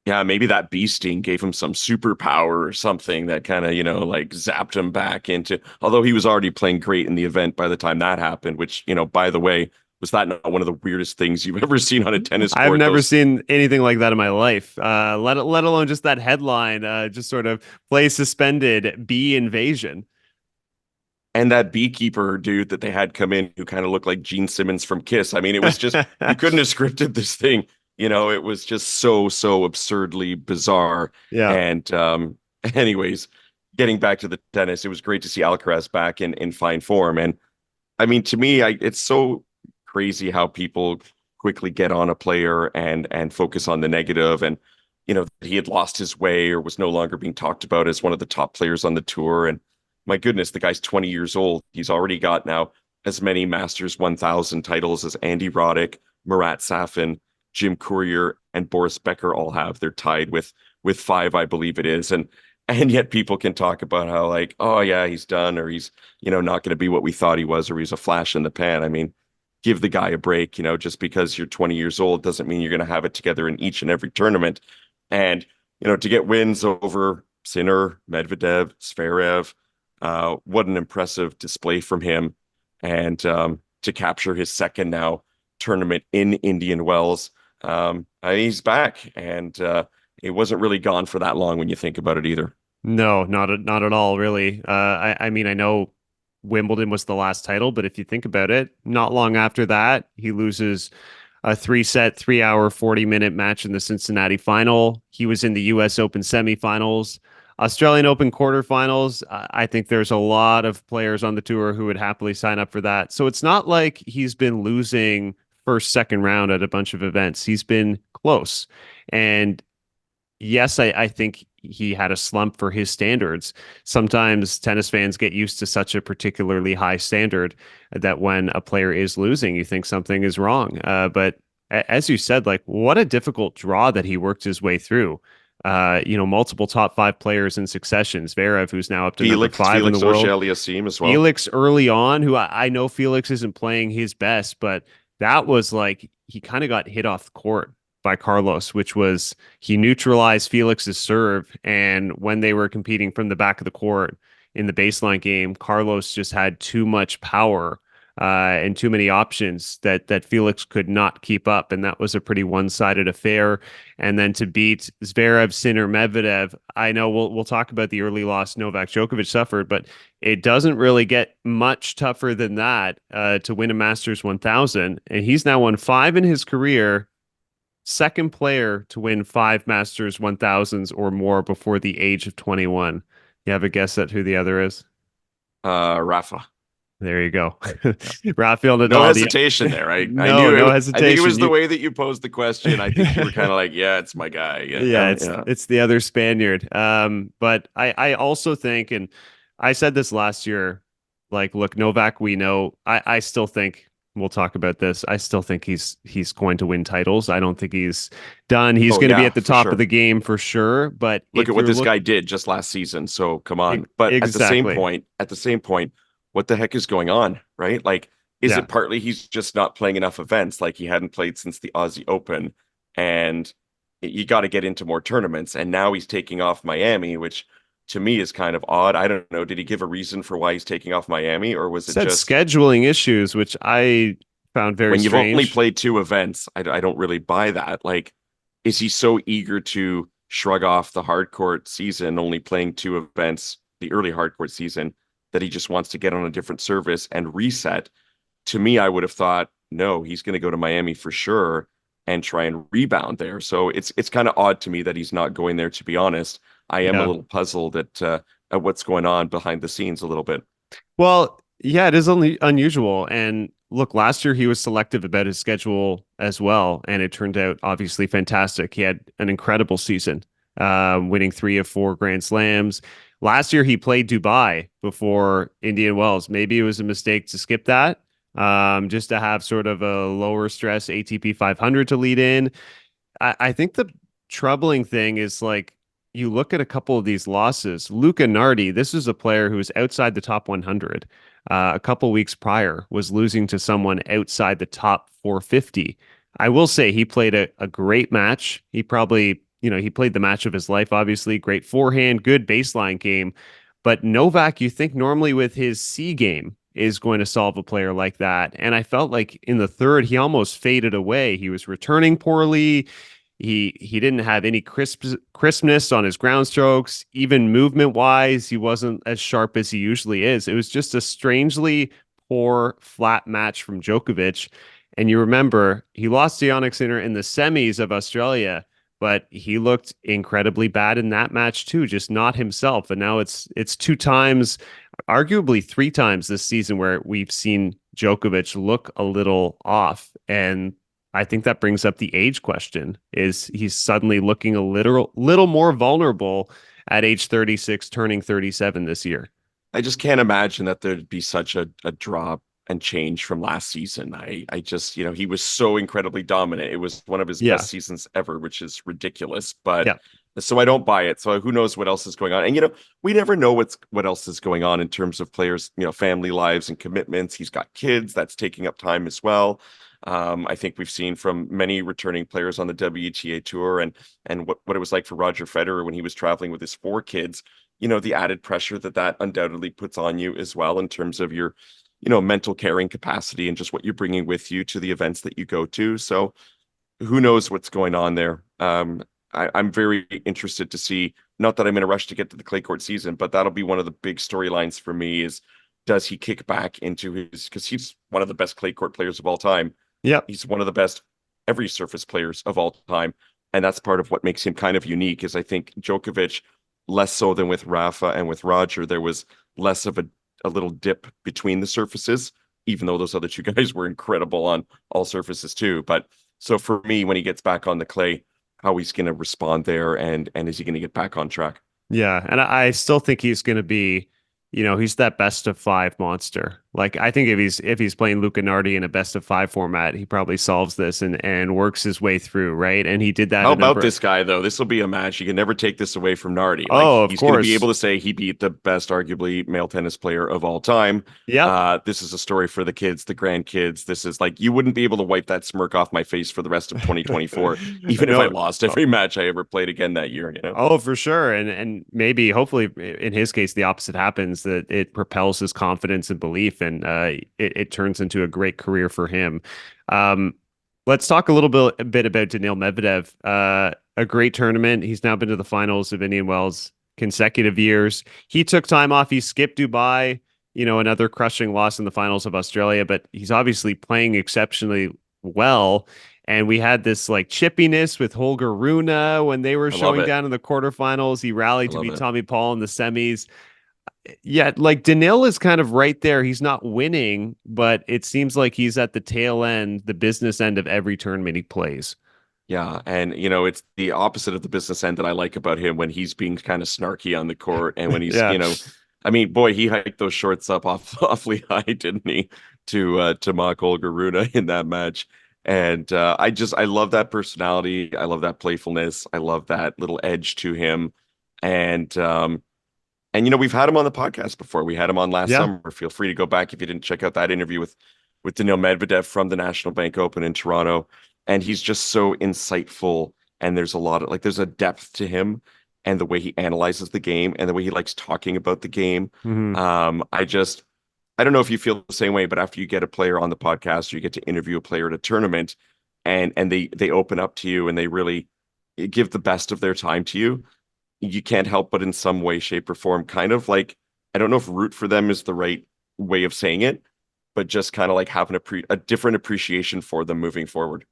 Yeah, maybe that bee sting gave him some superpower or something that kind of, like zapped him back into, although he was already playing great in the event by the time that happened, which, by the way, was that not one of the weirdest things you've ever seen on a tennis court? I've never seen anything like that in my life, let alone just that headline, just sort of play suspended, bee invasion. And that beekeeper dude that they had come in who kind of looked like Gene Simmons from Kiss. I mean, it was just, you couldn't have scripted this thing. It was just so absurdly bizarre. Yeah. And anyways, getting back to the tennis, it was great to see Alcaraz back in fine form. And I mean, to me, it's so crazy how people quickly get on a player and focus on the negative. And, he had lost his way or was no longer being talked about as one of the top players on the tour. And my goodness, the guy's 20 years old. He's already got now as many Masters 1000 titles as Andy Roddick, Marat Safin, Jim Courier, and Boris Becker all have. They're tied with 5, I believe it is. And yet people can talk about how like, oh yeah, he's done, or he's, not going to be what we thought he was, or he's a flash in the pan. I mean, give the guy a break, just because you're 20 years old doesn't mean you're going to have it together in each and every tournament. And, to get wins over Sinner, Medvedev, Zverev, what an impressive display from him. And to capture his second now tournament in Indian Wells. He's back, and it wasn't really gone for that long when you think about it either. No, not at all, really. I mean, I know Wimbledon was the last title, but if you think about it, not long after that, he loses a 3-set, 3-hour, 40-minute match in the Cincinnati final. He was in the U.S. Open semifinals, Australian Open quarterfinals. I think there's a lot of players on the tour who would happily sign up for that. So it's not like he's been losing first, second round at a bunch of events. He's been close. And yes, I think he had a slump for his standards. Sometimes tennis fans get used to such a particularly high standard that when a player is losing, you think something is wrong. But as you said, like, what a difficult draw that he worked his way through. Multiple top 5 players in succession. Zverev, who's now up to number 5 in the world. Auger-Aliassime as well. Felix early on, who I know Felix isn't playing his best, but that was like he kind of got hit off the court by Carlos, which was he neutralized Felix's serve. And when they were competing from the back of the court in the baseline game, Carlos just had too much power and too many options that Felix could not keep up. And that was a pretty one-sided affair. And then to beat Zverev, Sinner, Medvedev, I know we'll talk about the early loss Novak Djokovic suffered, but it doesn't really get much tougher than that to win a Masters 1000. And he's now won 5 in his career. Second player to win 5 Masters 1000s or more before the age of 21. You have a guess at who the other is? Rafa. There you go. Rafael Nadal. No hesitation there. I knew no it, hesitation. I think it was the way that you posed the question. I think you were kind of like, yeah, it's my guy. It's the other Spaniard. But I also think, and I said this last year, like, look, Novak, we know, I still think, we'll talk about this. I still think he's going to win titles. I don't think he's done. He's going to be at the top of the game for sure. But look at what this guy did just last season. So come on. But exactly. at the same point, what the heck is going on, right? Like, is it partly he's just not playing enough events? Like, he hadn't played since the Aussie Open, and you got to get into more tournaments. And now he's taking off Miami, which to me is kind of odd. I don't know. Did he give a reason for why he's taking off Miami, or was it just scheduling issues, which I found very strange. When you've only played 2 events, I don't really buy that. Like, is he so eager to shrug off the hardcourt season, only playing 2 events, the early hardcourt season, that he just wants to get on a different service and reset? To me, I would have thought, no, he's going to go to Miami for sure and try and rebound there. So it's kind of odd to me that he's not going there, to be honest. I am a little puzzled at what's going on behind the scenes a little bit. Well, yeah, it is only unusual. And look, last year he was selective about his schedule as well. And it turned out obviously fantastic. He had an incredible season, winning 3 of 4 Grand Slams. Last year he played Dubai before Indian Wells. Maybe it was a mistake to skip that, just to have sort of a lower stress ATP 500 to lead in. I think the troubling thing is, like, you look at a couple of these losses. Luca Nardi, this is a player who was outside the top 100 a couple weeks prior, was losing to someone outside the top 450. I will say he played a great match. He probably, he played the match of his life, obviously. Great forehand, good baseline game. But Novak, you think normally with his C game, is going to solve a player like that. And I felt like in the third, he almost faded away. He was returning poorly. He didn't have any crispness on his ground strokes. Even movement wise, he wasn't as sharp as he usually is. It was just a strangely poor, flat match from Djokovic. And you remember, he lost to Jannik Sinner in the semis of Australia, but he looked incredibly bad in that match too, just not himself. And now it's 2 times, arguably 3 times this season where we've seen Djokovic look a little off. And I think that brings up the age question. Is he's suddenly looking a little more vulnerable at age 36, turning 37 this year? I just can't imagine that there'd be such a drop and change from last season. I just, he was so incredibly dominant. It was one of his best seasons ever, which is ridiculous. But so I don't buy it. So who knows what else is going on? And, we never know what else is going on in terms of players, family lives and commitments. He's got kids. That's taking up time as well. I think we've seen from many returning players on the WTA tour and what it was like for Roger Federer when he was traveling with his 4 kids, the added pressure that undoubtedly puts on you as well in terms of your mental carrying capacity and just what you're bringing with you to the events that you go to. So who knows what's going on there. I'm very interested to see, not that I'm in a rush to get to the clay court season, but that'll be one of the big storylines for me is, does he kick back into because he's one of the best clay court players of all time. Yeah. He's one of the best every surface players of all time. And that's part of what makes him kind of unique is I think Djokovic, less so than with Rafa and with Roger, there was less of a little dip between the surfaces, even though those other two guys were incredible on all surfaces too. But so for me, when he gets back on the clay, how he's going to respond there and is he going to get back on track? Yeah. And I still think he's going to be, he's that best of 5 monster. Like, I think if he's playing Luca Nardi in a best of 5 format, he probably solves this and works his way through, right? And he did that. How about this guy though? This will be a match. You can never take this away from Nardi. Like, he's going to be able to say he beat the best, arguably, male tennis player of all time. Yeah. This is a story for the kids, the grandkids. This is like, you wouldn't be able to wipe that smirk off my face for the rest of 2024, even if I lost every match I ever played again that year. Oh, for sure. And maybe, hopefully, in his case, the opposite happens, that it propels his confidence and belief, and it turns into a great career for him. Let's talk a little bit about Daniil Medvedev. A great tournament. He's now been to the finals of Indian Wells consecutive years. He took time off. He skipped Dubai, another crushing loss in the finals of Australia, but he's obviously playing exceptionally well. And we had this like chippiness with Holger Rune when they were showing down in the quarterfinals. He rallied to beat Tommy Paul in the semis. Yeah, like Daniil is kind of right there. He's not winning, but it seems like he's at the tail end, the business end of every tournament he plays. Yeah, and it's the opposite of the business end that I like about him when he's being kind of snarky on the court and when he's, I mean, boy, he hiked those shorts up awfully high, didn't he, to mock Holger Rune in that match. And I love that personality. I love that playfulness. I love that little edge to him. And we've had him on the podcast before. We had him on last summer. Feel free to go back if you didn't check out that interview with Daniil Medvedev from the National Bank Open in Toronto. And he's just so insightful. And there's a lot of there's a depth to him and the way he analyzes the game and the way he likes talking about the game. Mm-hmm. I don't know if you feel the same way, but after you get a player on the podcast or you get to interview a player at a tournament and they open up to you and they really give the best of their time to you, you can't help but in some way, shape, or form kind of like, I don't know if root for them is the right way of saying it, but just kind of like having a different appreciation for them moving forward.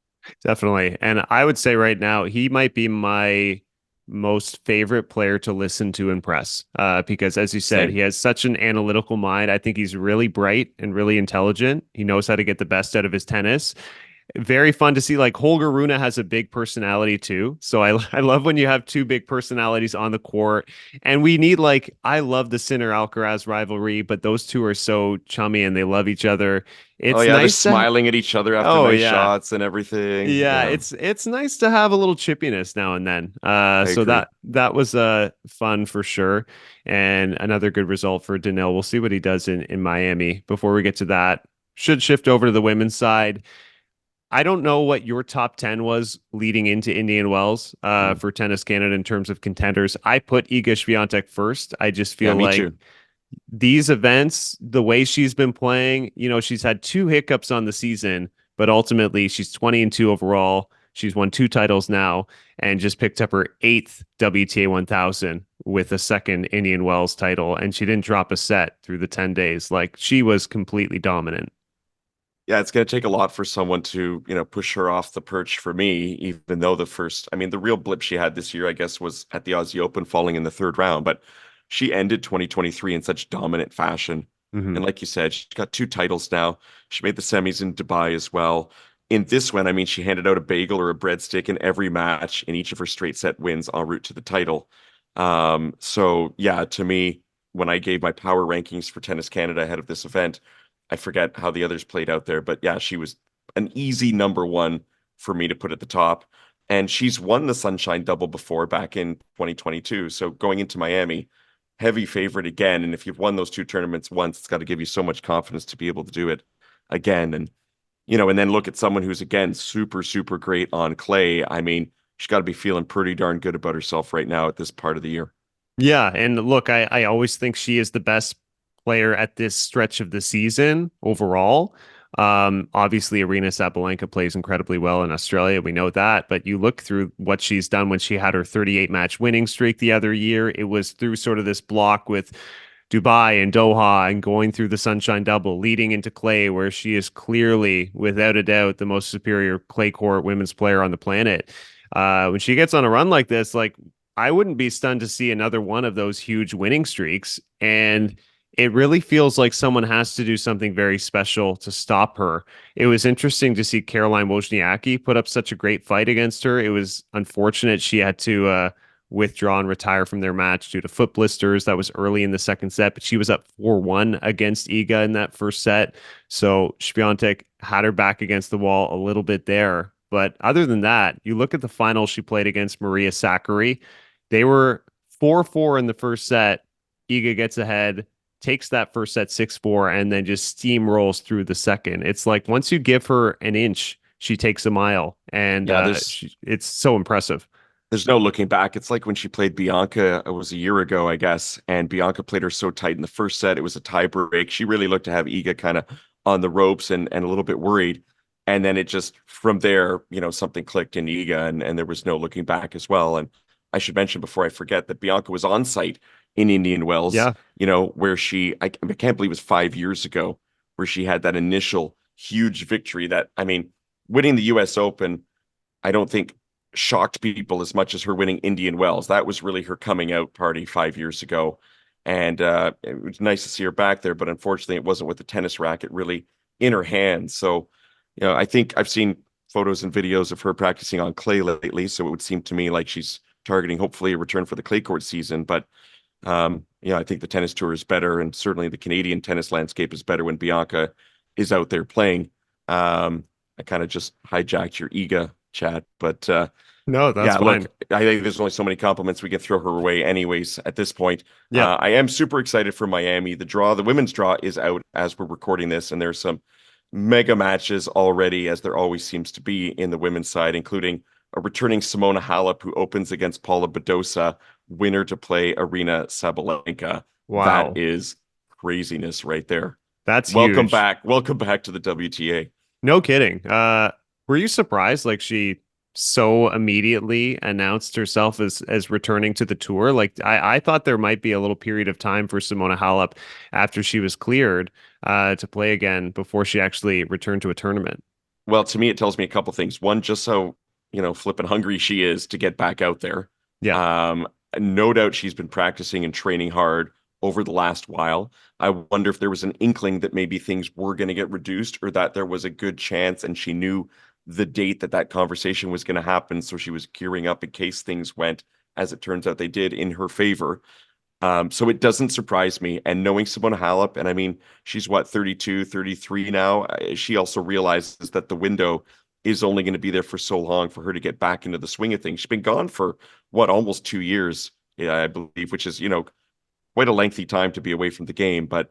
Definitely. And I would say right now, he might be my most favorite player to listen to in press, because as you said, he has such an analytical mind. I think he's really bright and really intelligent. He knows how to get the best out of his tennis. Very fun to see. Like Holger Rune has a big personality too. So I love when you have 2 big personalities on the court. And we need I love the Sinner Alcaraz rivalry, but those two are so chummy and they love each other. It's nice they're smiling at each other after shots and everything. Yeah, it's nice to have a little chippiness now and then. So that was fun for sure. And another good result for Daniil. We'll see what he does in Miami. Before we get to that, should shift over to the women's side. I don't know what your top 10 was leading into Indian Wells for Tennis Canada in terms of contenders. I put Iga Swiatek first. I just feel these events, the way she's been playing, she's had 2 hiccups on the season, but ultimately she's 20-2 overall. She's won 2 titles now and just picked up her 8th WTA 1000 with a second Indian Wells title. And she didn't drop a set through the 10 days. She was completely dominant. Yeah, it's going to take a lot for someone to, push her off the perch for me, even though the real blip she had this year, I guess, was at the Aussie Open falling in the 3rd round. But she ended 2023 in such dominant fashion. Mm-hmm. And like you said, she's got 2 titles now. She made the semis in Dubai as well. In this one, she handed out a bagel or a breadstick in every match in each of her straight set wins en route to the title. So, yeah, to me, when I gave my power rankings for Tennis Canada ahead of this event, I forget how the others played out there, but yeah, she was an easy number 1 for me to put at the top. And she's won the Sunshine Double before back in 2022. So going into Miami, heavy favorite again. And if you've won those 2 tournaments once, it's got to give you so much confidence to be able to do it again. And, and then look at someone who's, again, super, super great on clay. She's got to be feeling pretty darn good about herself right now at this part of the year. Yeah. And look, I always think she is the best player at this stretch of the season overall. Obviously, Arina Sabalenka plays incredibly well in Australia. We know that. But you look through what she's done when she had her 38 match winning streak the other year. It was through sort of this block with Dubai and Doha and going through the Sunshine Double, leading into clay, where she is clearly, without a doubt, the most superior clay court women's player on the planet. When she gets on a run like this, like, I wouldn't be stunned to see another one of those huge winning streaks. And it really feels like someone has to do something very special to stop her. It was interesting to see Caroline Wozniacki put up such a great fight against her. It was unfortunate she had to withdraw and retire from their match due to foot blisters. That was early in the second set, but she was up 4-1 against Iga in that first set. So Swiatek had her back against the wall a little bit there. But other than that, you look at the final she played against Maria Sakkari. They were 4-4 in the first set. Iga gets ahead, takes that first set 6-4, and then just steamrolls through the second. It's like once you give her an inch, she takes a mile. And it's so impressive. There's no looking back. It's like when she played Bianca, it was a year ago, I guess, and Bianca played her so tight in the first set. It was a tie break. She really looked to have Iga kind of on the ropes and a little bit worried. And then it just, from there, something clicked in Iga, and there was no looking back as well. And I should mention before I forget that Bianca was on site in Indian Wells, where I can't believe it was 5 years ago, where she had that initial huge victory that, winning the US Open, I don't think shocked people as much as her winning Indian Wells. That was really her coming out party 5 years ago. And it was nice to see her back there, but unfortunately it wasn't with the tennis racket really in her hand. So, I think I've seen photos and videos of her practicing on clay lately. So it would seem to me like she's targeting hopefully a return for the clay court season. But, I think the tennis tour is better. And certainly the Canadian tennis landscape is better when Bianca is out there playing. I kind of just hijacked your Iga chat, but no, that's fine. Look, I think there's only so many compliments we can throw her way anyways at this point. Yeah. I am super excited for Miami. The women's draw is out as we're recording this, and there's some mega matches already, as there always seems to be in the women's side, including a returning Simona Halep, who opens against Paula Badosa, winner to play Arina Sabalenka. Wow. That is craziness right there. That's welcome huge. back. Welcome back to the WTA. No kidding. Were you surprised? Like, she so immediately announced herself as returning to the tour. Like, I thought there might be a little period of time for Simona Halep after she was cleared to play again before she actually returned to a tournament. Well, to me, it tells me a couple things. One, just how, flipping hungry she is to get back out there. Yeah. No doubt she's been practicing and training hard over the last while. I wonder if there was an inkling that maybe things were going to get reduced, or that there was a good chance and she knew the date that conversation was going to happen. So she was gearing up in case things went, as it turns out they did, in her favor. So it doesn't surprise me. And knowing Simona Halep, and she's 32, 33 now. She also realizes that the window is only going to be there for so long for her to get back into the swing of things. She's been gone for almost 2 years, I believe, which is, quite a lengthy time to be away from the game. But,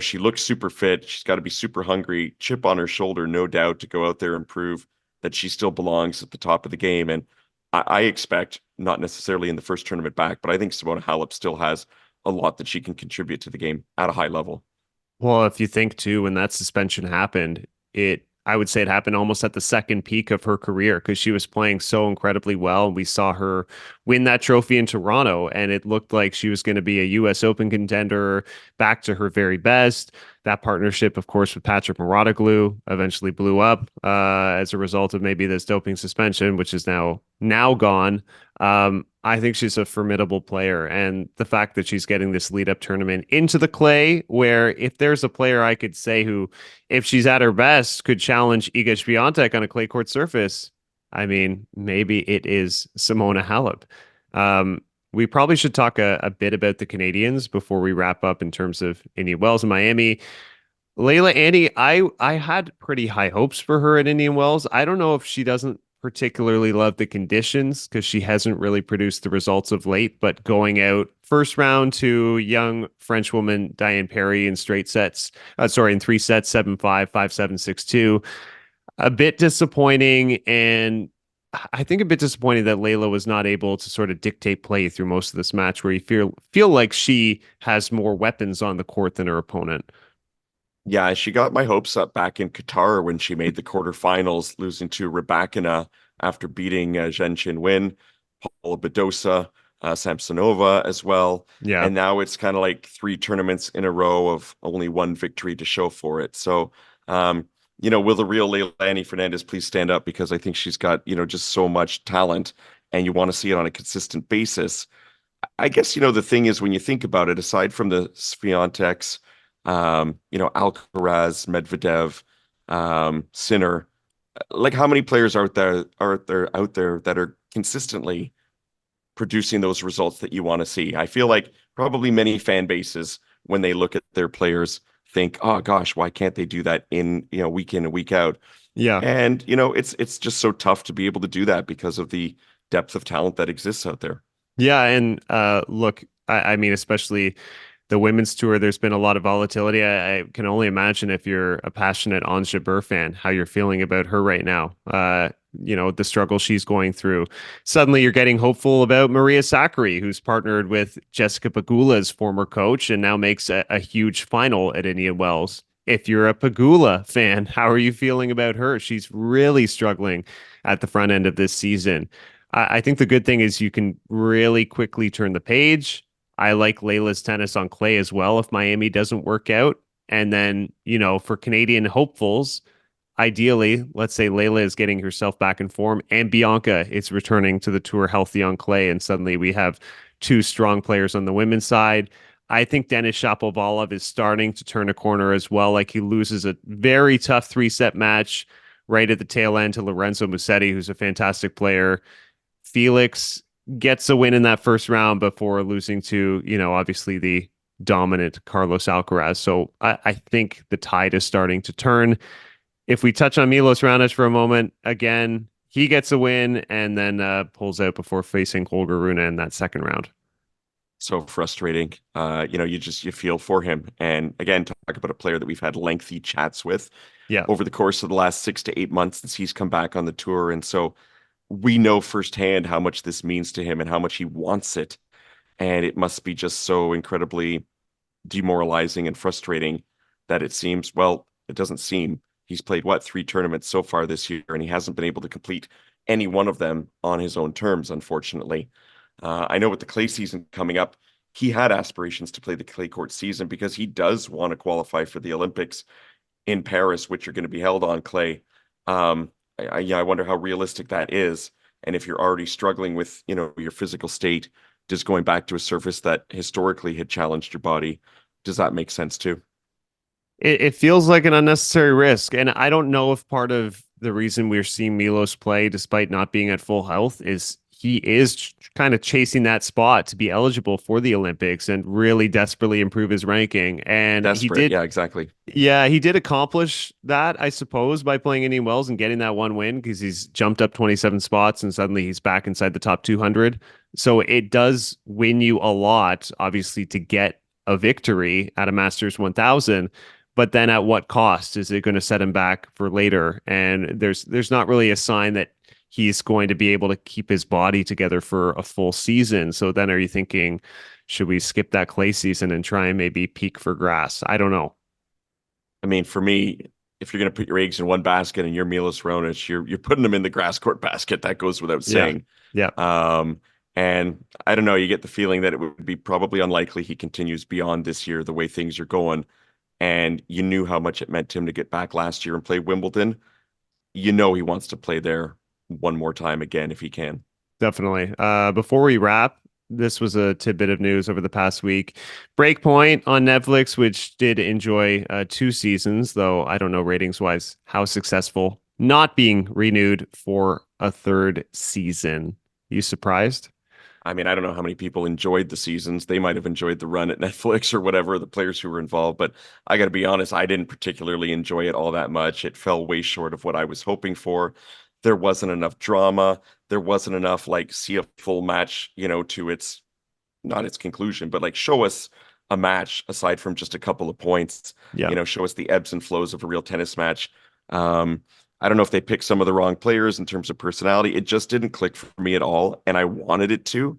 she looks super fit. She's got to be super hungry, chip on her shoulder, no doubt, to go out there and prove that she still belongs at the top of the game. And I expect, not necessarily in the first tournament back, but I think Simona Halep still has a lot that she can contribute to the game at a high level. Well, if you think too, when that suspension happened, I would say it happened almost at the second peak of her career, because she was playing so incredibly well. And we saw her win that trophy in Toronto, and it looked like she was going to be a US Open contender, back to her very best. That partnership, of course, with Patrick Mouratoglou eventually blew up as a result of maybe this doping suspension, which is now gone. I think she's a formidable player, and the fact that she's getting this lead-up tournament into the clay, where if there's a player I could say who, if she's at her best, could challenge Iga Swiatek on a clay court surface, maybe it is Simona Halep. We probably should talk a bit about the Canadians before we wrap up in terms of Indian Wells and Miami. Layla Annie, I had pretty high hopes for her at Indian Wells. I don't know if she doesn't particularly love the conditions, because she hasn't really produced the results of late, but going out first round to young French woman Diane Parry in in 3 sets, 7-5, 5-7, 6-2, a bit disappointing. And I think a bit disappointed that Layla was not able to sort of dictate play through most of this match, where you feel like she has more weapons on the court than her opponent. Yeah, she got my hopes up back in Qatar when she made the quarterfinals, losing to Rybakina after beating Zheng Qinwen, Paula Badosa, Samsonova as well. Yeah. And now it's kind of like 3 tournaments in a row of only one victory to show for it. So, will the real Leilani Fernandez please stand up? Because I think she's got, just so much talent and you want to see it on a consistent basis. I guess, the thing is when you think about it, aside from the Swiateks, Alcaraz, Medvedev, Sinner, like how many players are there out there that are consistently producing those results that you want to see? I feel like probably many fan bases, when they look at their players, think, oh gosh, why can't they do that week in and week out? Yeah. And, it's just so tough to be able to do that because of the depth of talent that exists out there. Yeah. And look, I mean, especially the women's tour, there's been a lot of volatility. I can only imagine if you're a passionate Ons Jabeur fan, how you're feeling about her right now. The struggle she's going through. Suddenly you're getting hopeful about Maria Sakkari, who's partnered with Jessica Pegula's former coach and now makes a huge final at Indian Wells. If you're a Pegula fan, how are you feeling about her? She's really struggling at the front end of this season. I think the good thing is you can really quickly turn the page. I like Layla's tennis on clay as well if Miami doesn't work out. And then, for Canadian hopefuls, ideally, let's say Layla is getting herself back in form and Bianca is returning to the tour healthy on clay. And suddenly we have 2 strong players on the women's side. I think Denis Shapovalov is starting to turn a corner as well. Like he loses a very tough 3-set match right at the tail end to Lorenzo Musetti, who's a fantastic player. Felix gets a win in that first round before losing to, obviously the dominant Carlos Alcaraz. So I think the tide is starting to turn. If we touch on Milos Raonic for a moment, again, he gets a win and then pulls out before facing Holger Rune in that second round. So frustrating. You feel for him. And again, talk about a player that we've had lengthy chats with over the course of the last 6 to 8 months since he's come back on the tour. And so we know firsthand how much this means to him and how much he wants it. And it must be just so incredibly demoralizing and frustrating that it seems, well, it doesn't seem. He's played, 3 tournaments so far this year, and he hasn't been able to complete any one of them on his own terms, unfortunately. I know with the clay season coming up, he had aspirations to play the clay court season because he does want to qualify for the Olympics in Paris, which are going to be held on clay. I wonder how realistic that is. And if you're already struggling with, your physical state, just going back to a surface that historically had challenged your body, does that make sense too? It feels like an unnecessary risk. And I don't know if part of the reason we're seeing Milos play, despite not being at full health, is he is kind of chasing that spot to be eligible for the Olympics and really desperately improve his ranking. And he did. Yeah, exactly. Yeah, he did accomplish that, I suppose, by playing Indian Wells and getting that one win because he's jumped up 27 spots and suddenly he's back inside the top 200. So it does win you a lot, obviously, to get a victory at a Masters 1000. But then at what cost? Is it going to set him back for later? And there's not really a sign that he's going to be able to keep his body together for a full season. So then are you thinking, should we skip that clay season and try and maybe peak for grass? I don't know. I mean, for me, if you're going to put your eggs in one basket and you're Milos Raonic, you're putting them in the grass court basket. That goes without saying. Yeah. And I don't know, you get the feeling that it would be probably unlikely he continues beyond this year, the way things are going. And you knew how much it meant to him to get back last year and play Wimbledon. He wants to play there one more time again if he can. Definitely. Before we wrap, this was a tidbit of news over the past week. Breakpoint on Netflix, which did enjoy 2 seasons, though I don't know ratings-wise how successful, not being renewed for a 3rd season. You surprised? I mean, I don't know how many people enjoyed the seasons. They might have enjoyed the run at Netflix or whatever, the players who were involved. But I got to be honest, I didn't particularly enjoy it all that much. It fell way short of what I was hoping for. There wasn't enough drama. There wasn't enough see a full match, to its, not its conclusion, but show us a match aside from just a couple of points. Yeah. Show us the ebbs and flows of a real tennis match. I I don't know if they picked some of the wrong players in terms of personality. It just didn't click for me at all, and I wanted it to.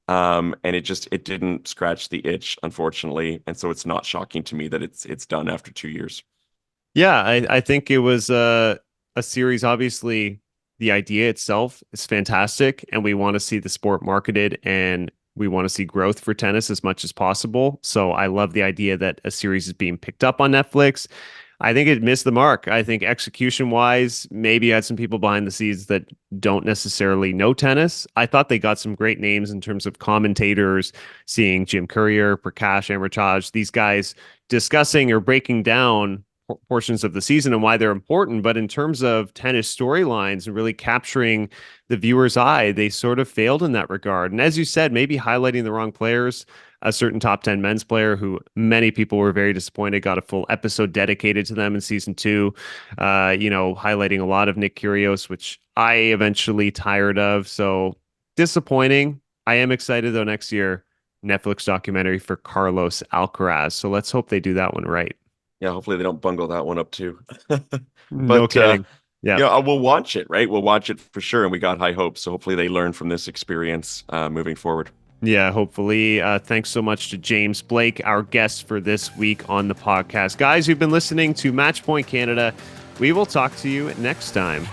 And it didn't scratch the itch, unfortunately. And so it's not shocking to me that it's done after 2 years. Yeah, I think it was a series. Obviously, the idea itself is fantastic, and we want to see the sport marketed, and we want to see growth for tennis as much as possible. So I love the idea that a series is being picked up on Netflix. I think it missed the mark. I think execution wise, maybe you had some people behind the scenes that don't necessarily know tennis. I thought they got some great names in terms of commentators, seeing Jim Courier, Prakash Amritaj, these guys discussing or breaking down portions of the season and why they're important. But in terms of tennis storylines and really capturing the viewer's eye, they sort of failed in that regard. And as you said, maybe highlighting the wrong players. A certain top 10 men's player who many people were very disappointed got a full episode dedicated to them in season 2, highlighting a lot of Nick Kyrgios, which I eventually tired of. So disappointing. I am excited though, next year, Netflix documentary for Carlos Alcaraz. So let's hope they do that one right. Yeah, hopefully they don't bungle that one up too. No kidding. Yeah, we'll watch it, right? We'll watch it for sure, and we got high hopes. So hopefully they learn from this experience moving forward. Yeah, hopefully. Thanks so much to James Blake, our guest for this week on the podcast. Guys, you've been listening to Matchpoint Canada. We will talk to you next time.